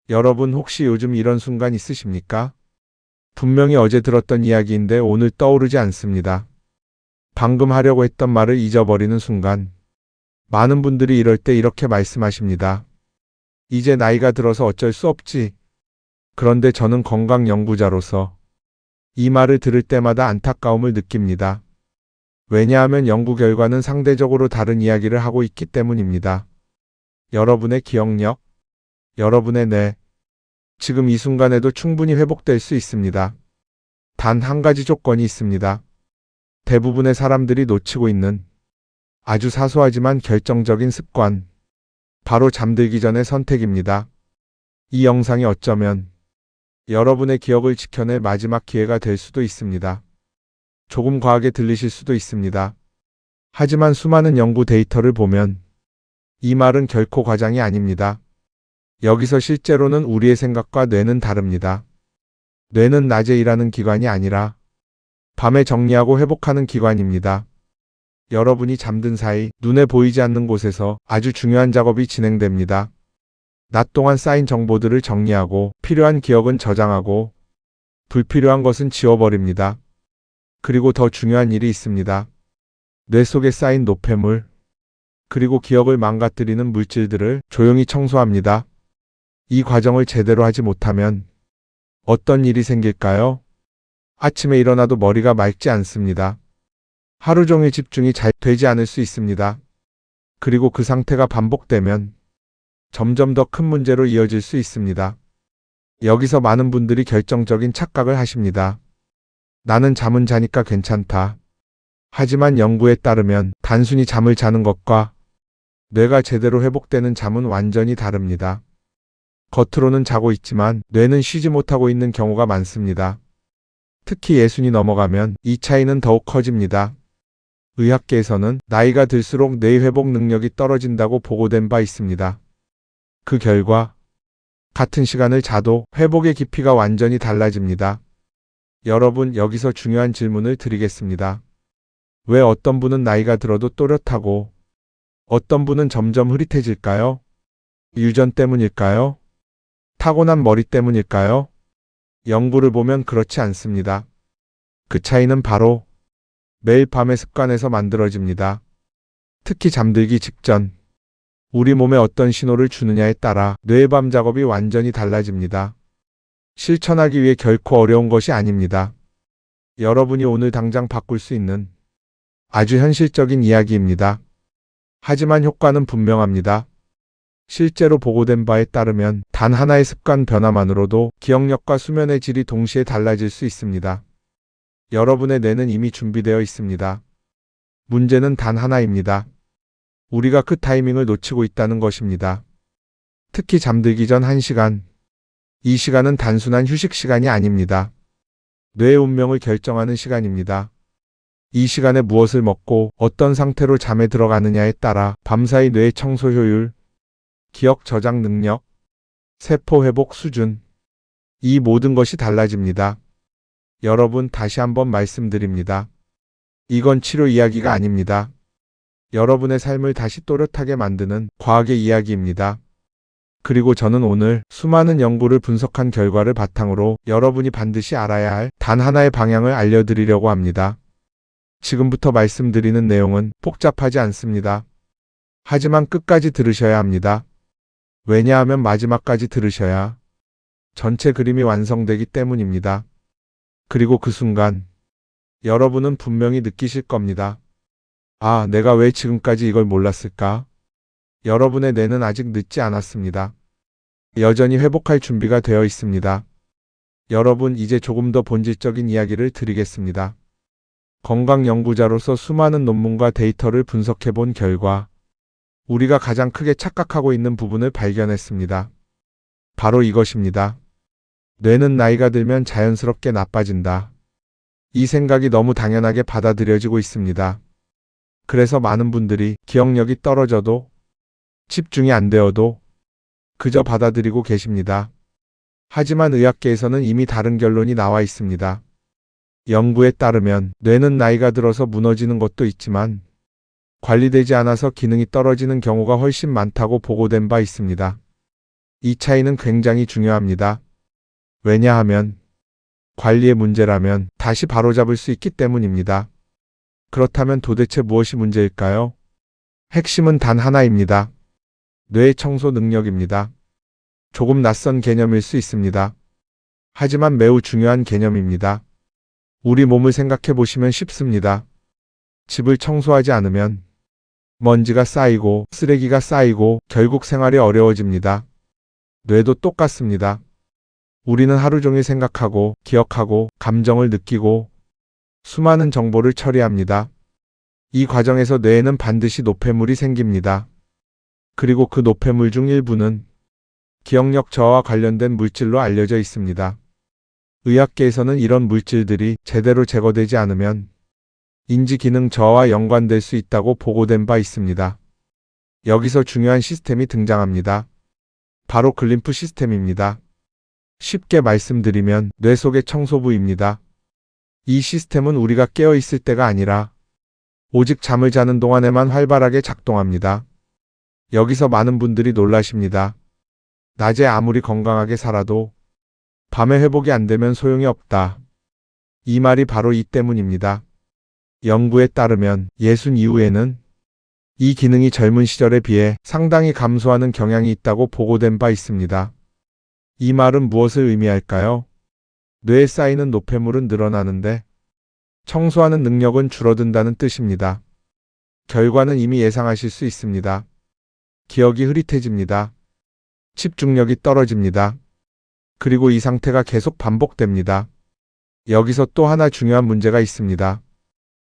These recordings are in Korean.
여러분 혹시 요즘 이런 순간 있으십니까? 분명히 어제 들었던 이야기인데 오늘 떠오르지 않습니다. 방금 하려고 했던 말을 잊어버리는 순간. 많은 분들이 이럴 때 이렇게 말씀하십니다. 이제 나이가 들어서 어쩔 수 없지. 그런데 저는 건강 연구자로서 이 말을 들을 때마다 안타까움을 느낍니다. 왜냐하면 연구 결과는 상대적으로 다른 이야기를 하고 있기 때문입니다. 여러분의 기억력, 여러분의 뇌, 지금 이 순간에도 충분히 회복될 수 있습니다. 단 한 가지 조건이 있습니다. 대부분의 사람들이 놓치고 있는 아주 사소하지만 결정적인 습관, 바로 잠들기 전의 선택입니다. 이 영상이 어쩌면 여러분의 기억을 지켜낼 마지막 기회가 될 수도 있습니다. 조금 과하게 들리실 수도 있습니다. 하지만 수많은 연구 데이터를 보면 이 말은 결코 과장이 아닙니다. 여기서 실제로는 우리의 생각과 뇌는 다릅니다. 뇌는 낮에 일하는 기관이 아니라 밤에 정리하고 회복하는 기관입니다. 여러분이 잠든 사이 눈에 보이지 않는 곳에서 아주 중요한 작업이 진행됩니다. 낮 동안 쌓인 정보들을 정리하고 필요한 기억은 저장하고 불필요한 것은 지워버립니다. 그리고 더 중요한 일이 있습니다. 뇌 속에 쌓인 노폐물, 그리고 기억을 망가뜨리는 물질들을 조용히 청소합니다. 이 과정을 제대로 하지 못하면 어떤 일이 생길까요? 아침에 일어나도 머리가 맑지 않습니다. 하루 종일 집중이 잘 되지 않을 수 있습니다. 그리고 그 상태가 반복되면 점점 더 큰 문제로 이어질 수 있습니다. 여기서 많은 분들이 결정적인 착각을 하십니다. 나는 잠은 자니까 괜찮다. 하지만 연구에 따르면 단순히 잠을 자는 것과 뇌가 제대로 회복되는 잠은 완전히 다릅니다. 겉으로는 자고 있지만 뇌는 쉬지 못하고 있는 경우가 많습니다. 특히 60이 넘어가면 이 차이는 더욱 커집니다. 의학계에서는 나이가 들수록 뇌 회복 능력이 떨어진다고 보고된 바 있습니다. 그 결과 같은 시간을 자도 회복의 깊이가 완전히 달라집니다. 여러분, 여기서 중요한 질문을 드리겠습니다. 왜 어떤 분은 나이가 들어도 또렷하고 어떤 분은 점점 흐릿해질까요? 유전 때문일까요? 타고난 머리 때문일까요? 연구를 보면 그렇지 않습니다. 그 차이는 바로 매일 밤의 습관에서 만들어집니다. 특히 잠들기 직전, 우리 몸에 어떤 신호를 주느냐에 따라 뇌의 밤 작업이 완전히 달라집니다. 실천하기 위해 결코 어려운 것이 아닙니다. 여러분이 오늘 당장 바꿀 수 있는 아주 현실적인 이야기입니다. 하지만 효과는 분명합니다. 실제로 보고된 바에 따르면 단 하나의 습관 변화만으로도 기억력과 수면의 질이 동시에 달라질 수 있습니다. 여러분의 뇌는 이미 준비되어 있습니다. 문제는 단 하나입니다. 우리가 그 타이밍을 놓치고 있다는 것입니다. 특히 잠들기 전 1시간. 이 시간은 단순한 휴식 시간이 아닙니다. 뇌의 운명을 결정하는 시간입니다. 이 시간에 무엇을 먹고 어떤 상태로 잠에 들어가느냐에 따라 밤사이 뇌의 청소 효율, 기억 저장 능력, 세포 회복 수준, 이 모든 것이 달라집니다. 여러분, 다시 한번 말씀드립니다. 이건 치료 이야기가 아닙니다. 여러분의 삶을 다시 또렷하게 만드는 과학의 이야기입니다. 그리고 저는 오늘 수많은 연구를 분석한 결과를 바탕으로 여러분이 반드시 알아야 할 단 하나의 방향을 알려드리려고 합니다. 지금부터 말씀드리는 내용은 복잡하지 않습니다. 하지만 끝까지 들으셔야 합니다. 왜냐하면 마지막까지 들으셔야 전체 그림이 완성되기 때문입니다. 그리고 그 순간 여러분은 분명히 느끼실 겁니다. 아, 내가 왜 지금까지 이걸 몰랐을까? 여러분의 뇌는 아직 늦지 않았습니다. 여전히 회복할 준비가 되어 있습니다. 여러분, 이제 조금 더 본질적인 이야기를 드리겠습니다. 건강 연구자로서 수많은 논문과 데이터를 분석해 본 결과 우리가 가장 크게 착각하고 있는 부분을 발견했습니다. 바로 이것입니다. 뇌는 나이가 들면 자연스럽게 나빠진다. 이 생각이 너무 당연하게 받아들여지고 있습니다. 그래서 많은 분들이 기억력이 떨어져도 집중이 안 되어도 그저 받아들이고 계십니다. 하지만 의학계에서는 이미 다른 결론이 나와 있습니다. 연구에 따르면 뇌는 나이가 들어서 무너지는 것도 있지만 관리되지 않아서 기능이 떨어지는 경우가 훨씬 많다고 보고된 바 있습니다. 이 차이는 굉장히 중요합니다. 왜냐하면 관리의 문제라면 다시 바로잡을 수 있기 때문입니다. 그렇다면 도대체 무엇이 문제일까요? 핵심은 단 하나입니다. 뇌 청소 능력입니다. 조금 낯선 개념일 수 있습니다. 하지만 매우 중요한 개념입니다. 우리 몸을 생각해 보시면 쉽습니다. 집을 청소하지 않으면 먼지가 쌓이고 쓰레기가 쌓이고 결국 생활이 어려워집니다. 뇌도 똑같습니다. 우리는 하루 종일 생각하고 기억하고 감정을 느끼고 수많은 정보를 처리합니다. 이 과정에서 뇌에는 반드시 노폐물이 생깁니다. 그리고 그 노폐물 중 일부는 기억력 저하와 관련된 물질로 알려져 있습니다. 의학계에서는 이런 물질들이 제대로 제거되지 않으면 인지 기능 저하와 연관될 수 있다고 보고된 바 있습니다. 여기서 중요한 시스템이 등장합니다. 바로 글림프 시스템입니다. 쉽게 말씀드리면 뇌 속의 청소부입니다. 이 시스템은 우리가 깨어 있을 때가 아니라 오직 잠을 자는 동안에만 활발하게 작동합니다. 여기서 많은 분들이 놀라십니다. 낮에 아무리 건강하게 살아도 밤에 회복이 안 되면 소용이 없다. 이 말이 바로 이 때문입니다. 연구에 따르면 60 이후에는 이 기능이 젊은 시절에 비해 상당히 감소하는 경향이 있다고 보고된 바 있습니다. 이 말은 무엇을 의미할까요? 뇌에 쌓이는 노폐물은 늘어나는데 청소하는 능력은 줄어든다는 뜻입니다. 결과는 이미 예상하실 수 있습니다. 기억이 흐릿해집니다. 집중력이 떨어집니다. 그리고 이 상태가 계속 반복됩니다. 여기서 또 하나 중요한 문제가 있습니다.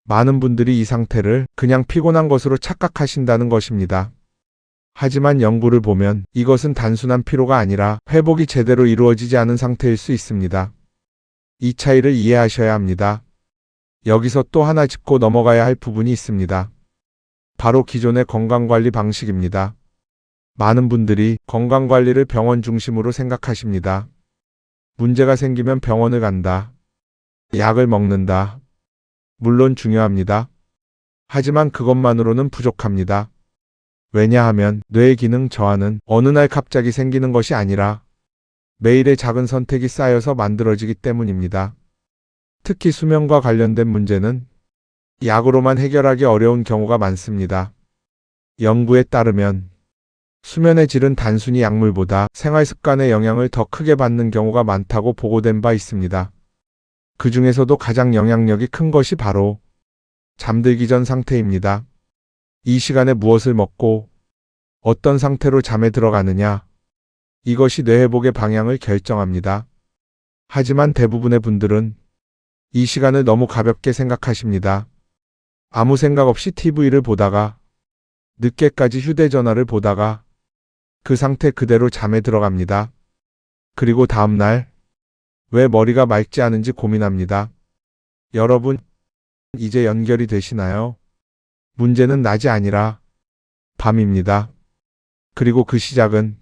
많은 분들이 이 상태를 그냥 피곤한 것으로 착각하신다는 것입니다. 하지만 연구를 보면 이것은 단순한 피로가 아니라 회복이 제대로 이루어지지 않은 상태일 수 있습니다. 이 차이를 이해하셔야 합니다. 여기서 또 하나 짚고 넘어가야 할 부분이 있습니다. 바로 기존의 건강관리 방식입니다. 많은 분들이 건강관리를 병원 중심으로 생각하십니다. 문제가 생기면 병원을 간다. 약을 먹는다. 물론 중요합니다. 하지만 그것만으로는 부족합니다. 왜냐하면 뇌의 기능 저하는 어느 날 갑자기 생기는 것이 아니라 매일의 작은 선택이 쌓여서 만들어지기 때문입니다. 특히 수면과 관련된 문제는 약으로만 해결하기 어려운 경우가 많습니다. 연구에 따르면 수면의 질은 단순히 약물보다 생활 습관의 영향을 더 크게 받는 경우가 많다고 보고된 바 있습니다. 그 중에서도 가장 영향력이 큰 것이 바로 잠들기 전 상태입니다. 이 시간에 무엇을 먹고 어떤 상태로 잠에 들어가느냐, 이것이 뇌 회복의 방향을 결정합니다. 하지만 대부분의 분들은 이 시간을 너무 가볍게 생각하십니다. 아무 생각 없이 TV를 보다가 늦게까지 휴대전화를 보다가 그 상태 그대로 잠에 들어갑니다. 그리고 다음날 왜 머리가 맑지 않은지 고민합니다. 여러분, 이제 연결이 되시나요? 문제는 낮이 아니라 밤입니다. 그리고 그 시작은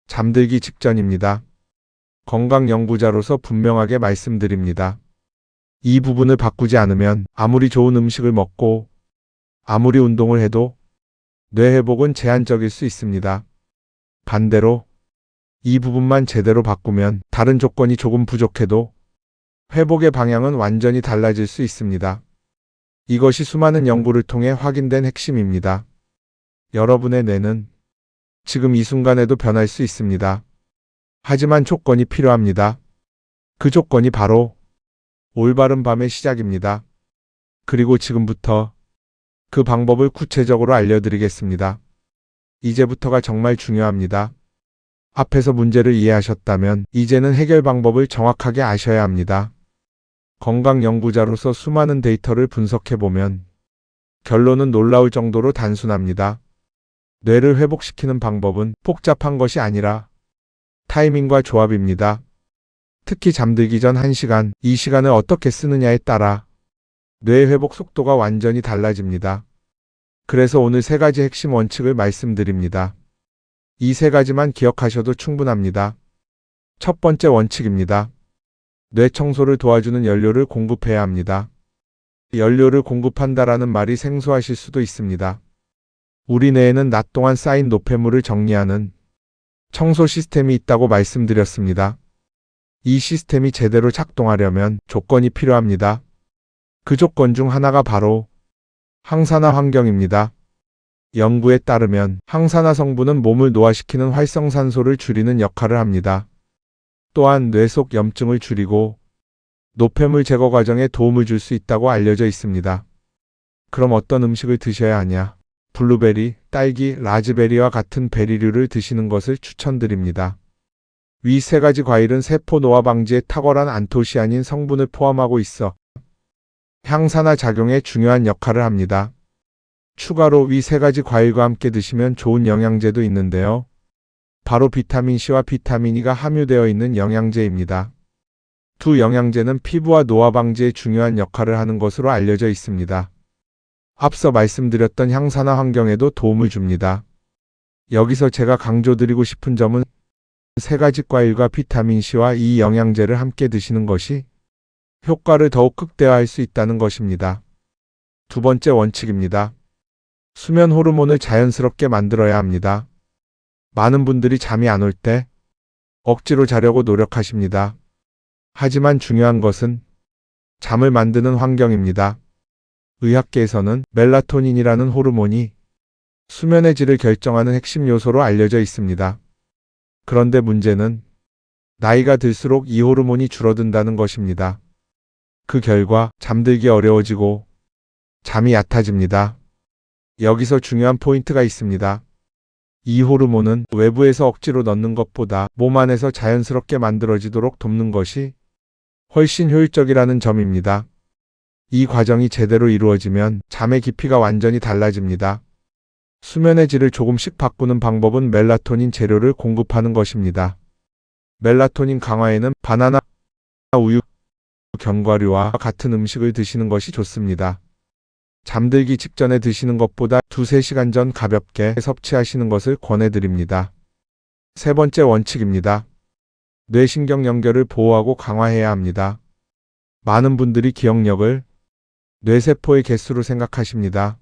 잠들기 직전입니다. 건강 연구자로서 분명하게 말씀드립니다. 이 부분을 바꾸지 않으면 아무리 좋은 음식을 먹고 아무리 운동을 해도 뇌 회복은 제한적일 수 있습니다. 반대로 이 부분만 제대로 바꾸면 다른 조건이 조금 부족해도 회복의 방향은 완전히 달라질 수 있습니다. 이것이 수많은 연구를 통해 확인된 핵심입니다. 여러분의 뇌는 지금 이 순간에도 변할 수 있습니다. 하지만 조건이 필요합니다. 그 조건이 바로 올바른 밤의 시작입니다. 그리고 지금부터 그 방법을 구체적으로 알려드리겠습니다. 이제부터가 정말 중요합니다. 앞에서 문제를 이해하셨다면 이제는 해결 방법을 정확하게 아셔야 합니다. 건강 연구자로서 수많은 데이터를 분석해보면 결론은 놀라울 정도로 단순합니다. 뇌를 회복시키는 방법은 복잡한 것이 아니라 타이밍과 조합입니다. 특히 잠들기 전 1시간, 이 시간을 어떻게 쓰느냐에 따라 뇌의 회복 속도가 완전히 달라집니다. 그래서 오늘 3가지 핵심 원칙을 말씀드립니다. 이 3가지만 기억하셔도 충분합니다. 첫 번째 원칙입니다. 뇌 청소를 도와주는 연료를 공급해야 합니다. 연료를 공급한다라는 말이 생소하실 수도 있습니다. 우리 뇌에는 낮 동안 쌓인 노폐물을 정리하는 청소 시스템이 있다고 말씀드렸습니다. 이 시스템이 제대로 작동하려면 조건이 필요합니다. 그 조건 중 하나가 바로 항산화 환경입니다. 연구에 따르면 항산화 성분은 몸을 노화시키는 활성산소를 줄이는 역할을 합니다. 또한 뇌 속 염증을 줄이고 노폐물 제거 과정에 도움을 줄 수 있다고 알려져 있습니다. 그럼 어떤 음식을 드셔야 하냐? 블루베리, 딸기, 라즈베리와 같은 베리류를 드시는 것을 추천드립니다. 위 세 가지 과일은 세포 노화 방지에 탁월한 안토시아닌 성분을 포함하고 있어 항산화 작용에 중요한 역할을 합니다. 추가로 위 세 가지 과일과 함께 드시면 좋은 영양제도 있는데요. 바로 비타민C와 비타민 E가 함유되어 있는 영양제입니다. 두 영양제는 피부와 노화 방지에 중요한 역할을 하는 것으로 알려져 있습니다. 앞서 말씀드렸던 항산화 환경에도 도움을 줍니다. 여기서 제가 강조드리고 싶은 점은 세 가지 과일과 비타민C와 이 영양제를 함께 드시는 것이 효과를 더욱 극대화할 수 있다는 것입니다. 두 번째 원칙입니다. 수면 호르몬을 자연스럽게 만들어야 합니다. 많은 분들이 잠이 안 올 때 억지로 자려고 노력하십니다. 하지만 중요한 것은 잠을 만드는 환경입니다. 의학계에서는 멜라토닌이라는 호르몬이 수면의 질을 결정하는 핵심 요소로 알려져 있습니다. 그런데 문제는 나이가 들수록 이 호르몬이 줄어든다는 것입니다. 그 결과 잠들기 어려워지고 잠이 얕아집니다. 여기서 중요한 포인트가 있습니다. 이 호르몬은 외부에서 억지로 넣는 것보다 몸 안에서 자연스럽게 만들어지도록 돕는 것이 훨씬 효율적이라는 점입니다. 이 과정이 제대로 이루어지면 잠의 깊이가 완전히 달라집니다. 수면의 질을 조금씩 바꾸는 방법은 멜라토닌 재료를 공급하는 것입니다. 멜라토닌 강화에는 바나나, 우유, 견과류와 같은 음식을 드시는 것이 좋습니다. 잠들기 직전에 드시는 것보다 2-3시간 전 가볍게 섭취하시는 것을 권해드립니다. 세 번째 원칙입니다. 뇌신경 연결을 보호하고 강화해야 합니다. 많은 분들이 기억력을 뇌세포의 개수로 생각하십니다.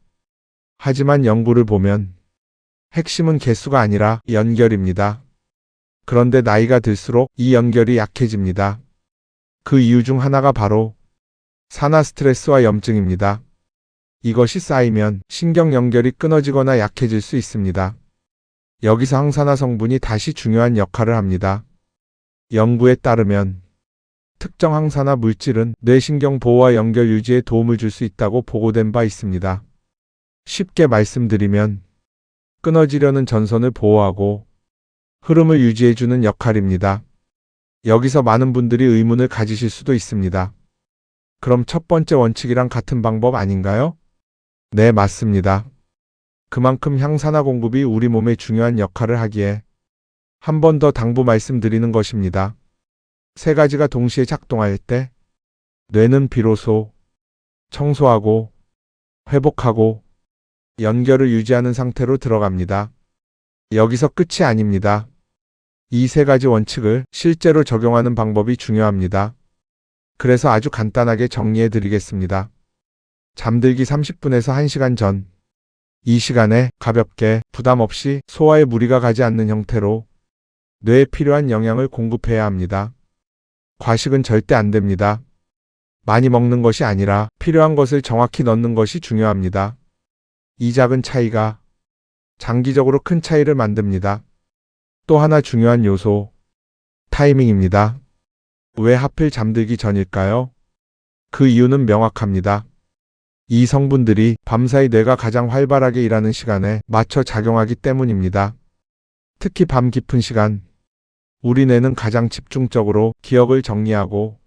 하지만 연구를 보면 핵심은 개수가 아니라 연결입니다. 그런데 나이가 들수록 이 연결이 약해집니다. 그 이유 중 하나가 바로 산화 스트레스와 염증입니다. 이것이 쌓이면 신경 연결이 끊어지거나 약해질 수 있습니다. 여기서 항산화 성분이 다시 중요한 역할을 합니다. 연구에 따르면 특정 항산화 물질은 뇌신경 보호와 연결 유지에 도움을 줄 수 있다고 보고된 바 있습니다. 쉽게 말씀드리면 끊어지려는 전선을 보호하고 흐름을 유지해주는 역할입니다. 여기서 많은 분들이 의문을 가지실 수도 있습니다. 그럼 첫 번째 원칙이랑 같은 방법 아닌가요? 네, 맞습니다. 그만큼 항산화 공급이 우리 몸에 중요한 역할을 하기에 한 번 더 당부 말씀드리는 것입니다. 세 가지가 동시에 작동할 때 뇌는 비로소 청소하고 회복하고 연결을 유지하는 상태로 들어갑니다. 여기서 끝이 아닙니다. 이 세 가지 원칙을 실제로 적용하는 방법이 중요합니다. 그래서 아주 간단하게 정리해 드리겠습니다. 잠들기 30분에서 1시간 전, 이 시간에 가볍게 부담 없이 소화에 무리가 가지 않는 형태로 뇌에 필요한 영양을 공급해야 합니다. 과식은 절대 안 됩니다. 많이 먹는 것이 아니라 필요한 것을 정확히 넣는 것이 중요합니다. 이 작은 차이가 장기적으로 큰 차이를 만듭니다. 또 하나 중요한 요소, 타이밍입니다. 왜 하필 잠들기 전일까요? 그 이유는 명확합니다. 이 성분들이 밤사이 뇌가 가장 활발하게 일하는 시간에 맞춰 작용하기 때문입니다. 특히 밤 깊은 시간, 우리 뇌는 가장 집중적으로 기억을 정리하고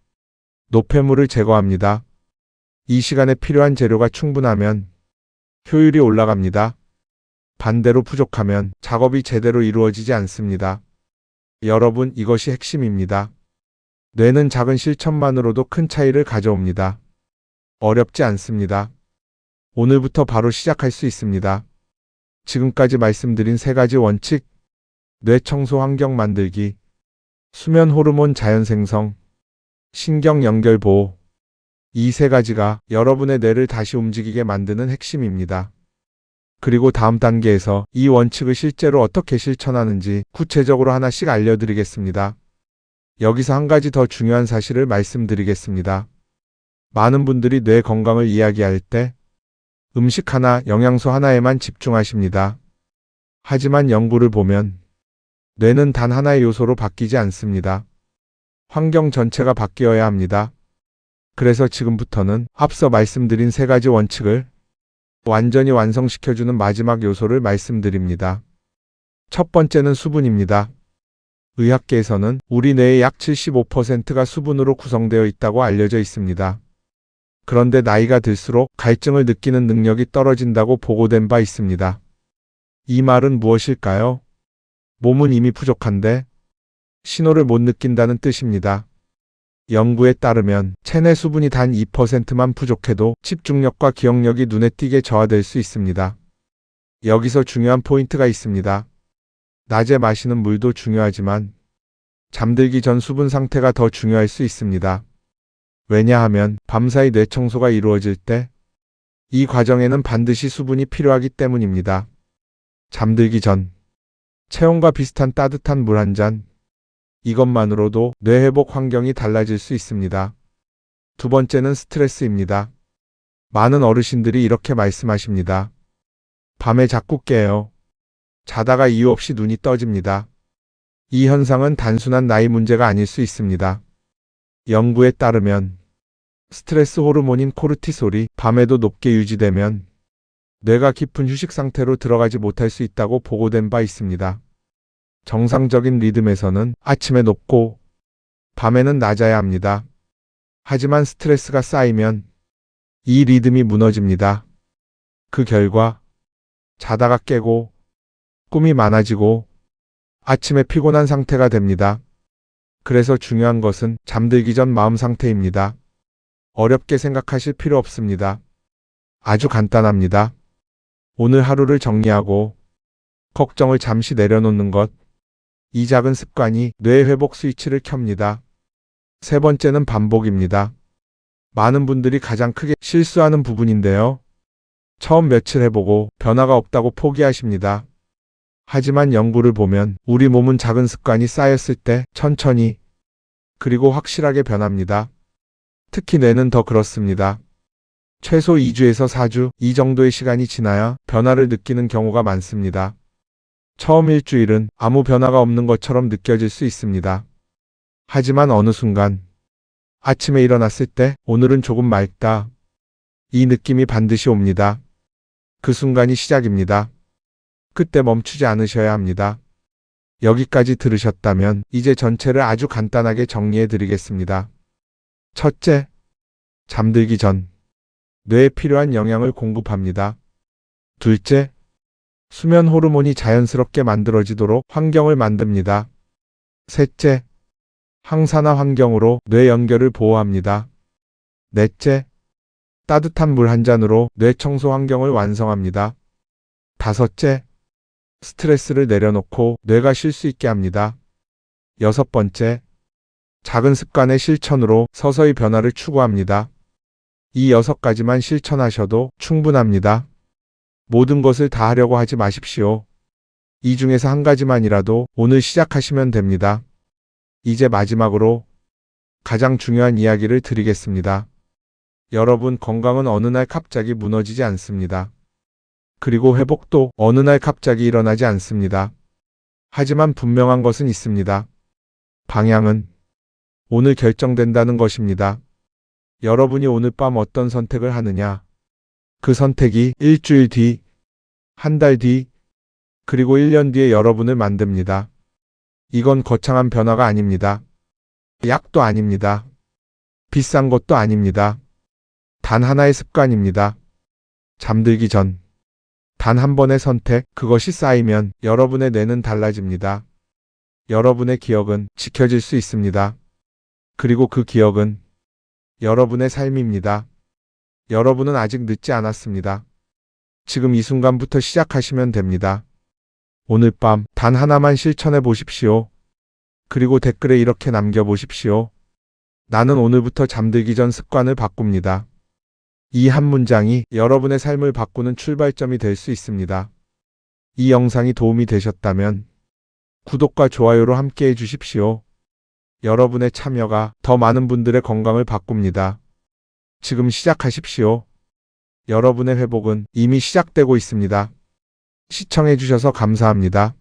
노폐물을 제거합니다. 이 시간에 필요한 재료가 충분하면 효율이 올라갑니다. 반대로 부족하면 작업이 제대로 이루어지지 않습니다. 여러분, 이것이 핵심입니다. 뇌는 작은 실천만으로도 큰 차이를 가져옵니다. 어렵지 않습니다. 오늘부터 바로 시작할 수 있습니다. 지금까지 말씀드린 세 가지 원칙, 뇌 청소 환경 만들기, 수면 호르몬 자연 생성, 신경 연결 보호, 이 세 가지가 여러분의 뇌를 다시 움직이게 만드는 핵심입니다. 그리고 다음 단계에서 이 원칙을 실제로 어떻게 실천하는지 구체적으로 하나씩 알려드리겠습니다. 여기서 한 가지 더 중요한 사실을 말씀드리겠습니다. 많은 분들이 뇌 건강을 이야기할 때 음식 하나, 영양소 하나에만 집중하십니다. 하지만 연구를 보면 뇌는 단 하나의 요소로 바뀌지 않습니다. 환경 전체가 바뀌어야 합니다. 그래서 지금부터는 앞서 말씀드린 세 가지 원칙을 완전히 완성시켜주는 마지막 요소를 말씀드립니다. 첫 번째는 수분입니다. 의학계에서는 우리 뇌의 약 75%가 수분으로 구성되어 있다고 알려져 있습니다. 그런데 나이가 들수록 갈증을 느끼는 능력이 떨어진다고 보고된 바 있습니다. 이 말은 무엇일까요? 몸은 이미 부족한데 신호를 못 느낀다는 뜻입니다. 연구에 따르면 체내 수분이 단 2%만 부족해도 집중력과 기억력이 눈에 띄게 저하될 수 있습니다. 여기서 중요한 포인트가 있습니다. 낮에 마시는 물도 중요하지만 잠들기 전 수분 상태가 더 중요할 수 있습니다. 왜냐하면 밤사이 뇌 청소가 이루어질 때 이 과정에는 반드시 수분이 필요하기 때문입니다. 잠들기 전 체온과 비슷한 따뜻한 물 한 잔, 이것만으로도 뇌 회복 환경이 달라질 수 있습니다. 두 번째는 스트레스입니다. 많은 어르신들이 이렇게 말씀하십니다. 밤에 자꾸 깨요. 자다가 이유 없이 눈이 떠집니다. 이 현상은 단순한 나이 문제가 아닐 수 있습니다. 연구에 따르면 스트레스 호르몬인 코르티솔이 밤에도 높게 유지되면 뇌가 깊은 휴식 상태로 들어가지 못할 수 있다고 보고된 바 있습니다. 정상적인 리듬에서는 아침에 높고 밤에는 낮아야 합니다. 하지만 스트레스가 쌓이면 이 리듬이 무너집니다. 그 결과 자다가 깨고 꿈이 많아지고 아침에 피곤한 상태가 됩니다. 그래서 중요한 것은 잠들기 전 마음 상태입니다. 어렵게 생각하실 필요 없습니다. 아주 간단합니다. 오늘 하루를 정리하고 걱정을 잠시 내려놓는 것. 이 작은 습관이 뇌 회복 스위치를 켭니다. 세 번째는 반복입니다. 많은 분들이 가장 크게 실수하는 부분인데요. 처음 며칠 해보고 변화가 없다고 포기하십니다. 하지만 연구를 보면 우리 몸은 작은 습관이 쌓였을 때 천천히 그리고 확실하게 변합니다. 특히 뇌는 더 그렇습니다. 최소 2주에서 4주 이 정도의 시간이 지나야 변화를 느끼는 경우가 많습니다. 처음 일주일은 아무 변화가 없는 것처럼 느껴질 수 있습니다. 하지만 어느 순간 아침에 일어났을 때 오늘은 조금 맑다. 이 느낌이 반드시 옵니다. 그 순간이 시작입니다. 그때 멈추지 않으셔야 합니다. 여기까지 들으셨다면 이제 전체를 아주 간단하게 정리해 드리겠습니다. 첫째, 잠들기 전 뇌에 필요한 영양을 공급합니다. 둘째, 수면 호르몬이 자연스럽게 만들어지도록 환경을 만듭니다. 셋째, 항산화 환경으로 뇌 연결을 보호합니다. 넷째, 따뜻한 물 한 잔으로 뇌 청소 환경을 완성합니다. 다섯째, 스트레스를 내려놓고 뇌가 쉴 수 있게 합니다. 여섯 번째, 작은 습관의 실천으로 서서히 변화를 추구합니다. 이 6가지만 실천하셔도 충분합니다. 모든 것을 다 하려고 하지 마십시오. 이 중에서 한 가지만이라도 오늘 시작하시면 됩니다. 이제 마지막으로 가장 중요한 이야기를 드리겠습니다. 여러분, 건강은 어느 날 갑자기 무너지지 않습니다. 그리고 회복도 어느 날 갑자기 일어나지 않습니다. 하지만 분명한 것은 있습니다. 방향은 오늘 결정된다는 것입니다. 여러분이 오늘 밤 어떤 선택을 하느냐, 그 선택이 일주일 뒤, 한 달 뒤, 그리고 1년 뒤에 여러분을 만듭니다. 이건 거창한 변화가 아닙니다. 약도 아닙니다. 비싼 것도 아닙니다. 단 하나의 습관입니다. 잠들기 전 단 한 번의 선택, 그것이 쌓이면 여러분의 뇌는 달라집니다. 여러분의 기억은 지켜질 수 있습니다. 그리고 그 기억은 여러분의 삶입니다. 여러분은 아직 늦지 않았습니다. 지금 이 순간부터 시작하시면 됩니다. 오늘 밤 단 하나만 실천해 보십시오. 그리고 댓글에 이렇게 남겨보십시오. 나는 오늘부터 잠들기 전 습관을 바꿉니다. 이 한 문장이 여러분의 삶을 바꾸는 출발점이 될 수 있습니다. 이 영상이 도움이 되셨다면 구독과 좋아요로 함께 해주십시오. 여러분의 참여가 더 많은 분들의 건강을 바꿉니다. 지금 시작하십시오. 여러분의 회복은 이미 시작되고 있습니다. 시청해주셔서 감사합니다.